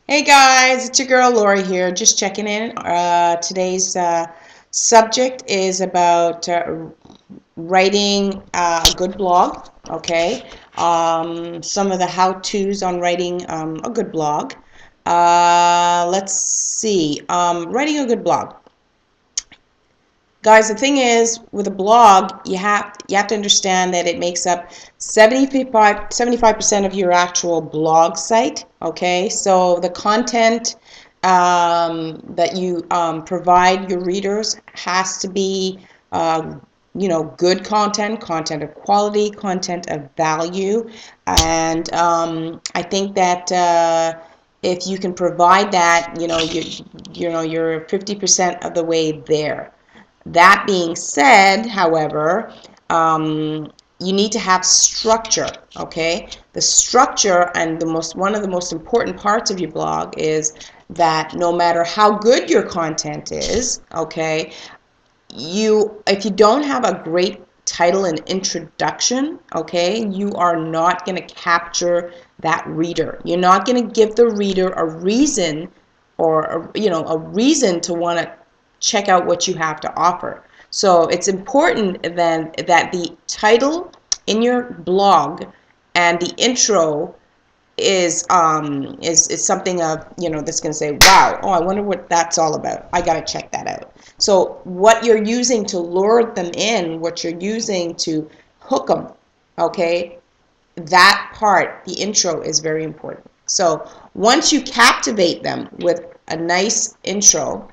Hey guys, it's your girl Lori here, just checking in. Today's subject is about writing a good blog, okay? Some of the how-tos on writing a good blog. Let's see, writing a good blog. Guys, the thing is, with a blog, you have to understand that it makes up 75% of your actual blog site. Okay, so the content that you provide your readers has to be, good content of quality, content of value, and I think that if you can provide that, you're 50% of the way there. That being said, however, you need to have structure, okay? The structure and one of the most important parts of your blog is that no matter how good your content is, okay, if you don't have a great title and introduction, okay, you are not going to capture that reader. You're not going to give the reader a reason or a reason to want to check out what you have to offer. So it's important then that the title in your blog and the intro is something of that's going to say, wow, oh, I wonder what that's all about. I got to check that out. So what you're using to lure them in, what you're using to hook them, okay, that part, the intro, is very important. So once you captivate them with a nice intro,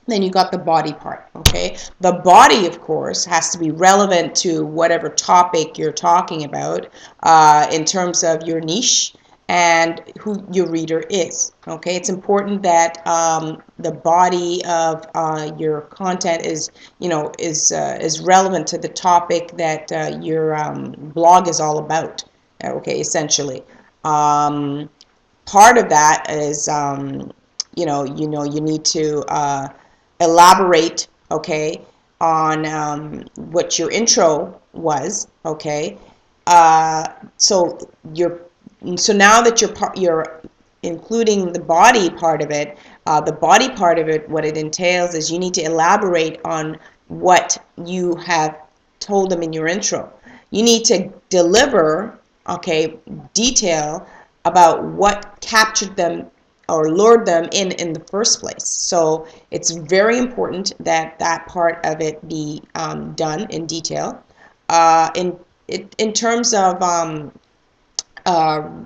then you got the body part, okay? The body, of course, has to be relevant to whatever topic you're talking about in terms of your niche and who your reader is, okay? It's important that the body of your content is relevant to the topic that your blog is all about, okay, essentially. Part of that is, you need to elaborate, okay, on what your intro was, okay. So now that you're including the body part of it, what it entails is you need to elaborate on what you have told them in your intro. You need to deliver, okay, detail about what captured them or lured them in the first place. So it's very important that that part of it be done in detail. In terms of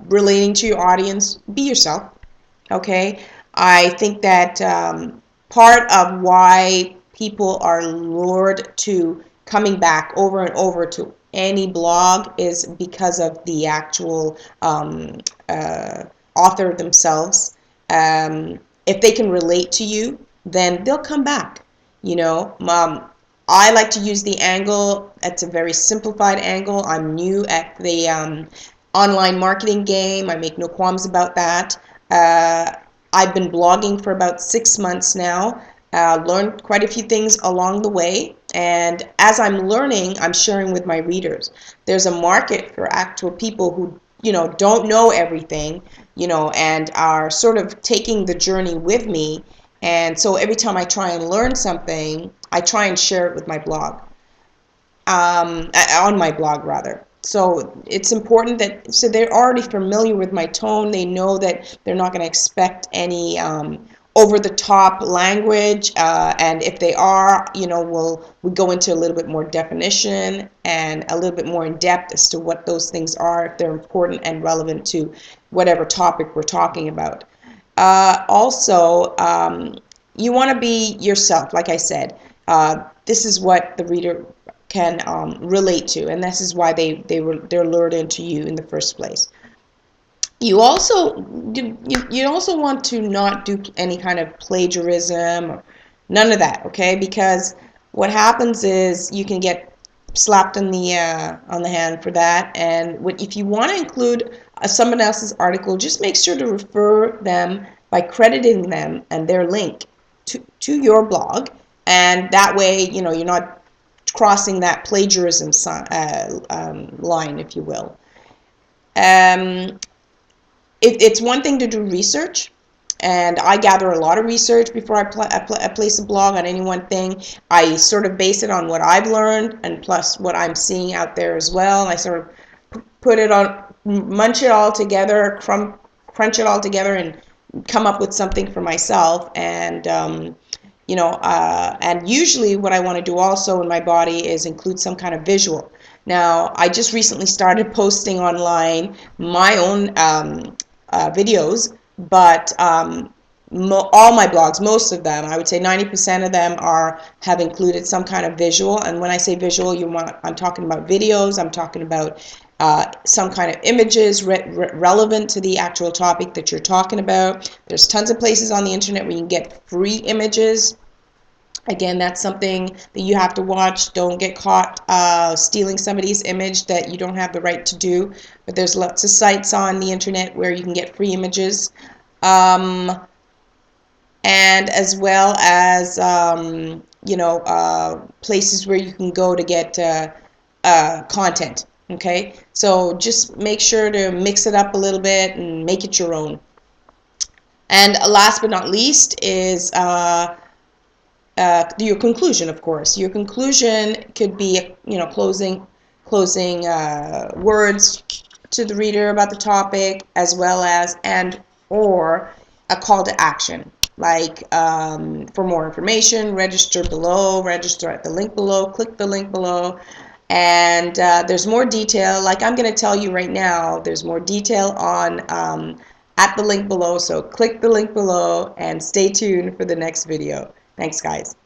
relating to your audience, be yourself. Okay, I think that part of why people are lured to coming back over and over to any blog is because of the actual author themselves. If they can relate to you, then they'll come back. I like to use the angle. It's a very simplified angle. I'm new at the online marketing game. I make no qualms about that. I've been blogging for about 6 months now. Learned quite a few things along the way, and as I'm learning, I'm sharing with my readers. There's a market for actual people who don't know everything, and are sort of taking the journey with me. And so every time I try and learn something, I try and share it with my blog, on my blog rather. So it's important that, so they're already familiar with my tone. They know that they're not going to expect any over-the-top language, and if they are, we go into a little bit more definition and a little bit more in depth as to what those things are, if they're important and relevant to whatever topic we're talking about. Also, you want to be yourself. Like I said, this is what the reader can relate to, and this is why they're lured into you in the first place. You also want to not do any kind of plagiarism or none of that, okay? Because what happens is you can get slapped on the hand for that. And if you want to include someone else's article, just make sure to refer them by crediting them and their link to your blog, and that way you're not crossing that plagiarism line, if you will. It's one thing to do research, and I gather a lot of research before I place a blog on any one thing. I sort of base it on what I've learned and plus what I'm seeing out there as well. I sort of put it on, munch it all together, crunch it all together, and come up with something for myself. And and usually what I want to do also in my body is include some kind of visual. Now, I just recently started posting online my own videos, but all my blogs, most of them, I would say 90% of them have included some kind of visual. And when I say visual, I'm talking about videos, I'm talking about some kind of images relevant to the actual topic that you're talking about. There's tons of places on the internet where you can get free images. Again, that's something that you have to watch. Don't get caught stealing somebody's image that you don't have the right to do. But there's lots of sites on the internet where you can get free images. And as well as, places where you can go to get content. Okay, so just make sure to mix it up a little bit and make it your own. And last but not least is your conclusion, of course. Your conclusion could be, closing words to the reader about the topic, as well as or a call to action, like for more information, register at the link below, click the link below. And there's more detail, like I'm going to tell you right now, there's more detail on at the link below, so click the link below and stay tuned for the next video. Thanks, guys.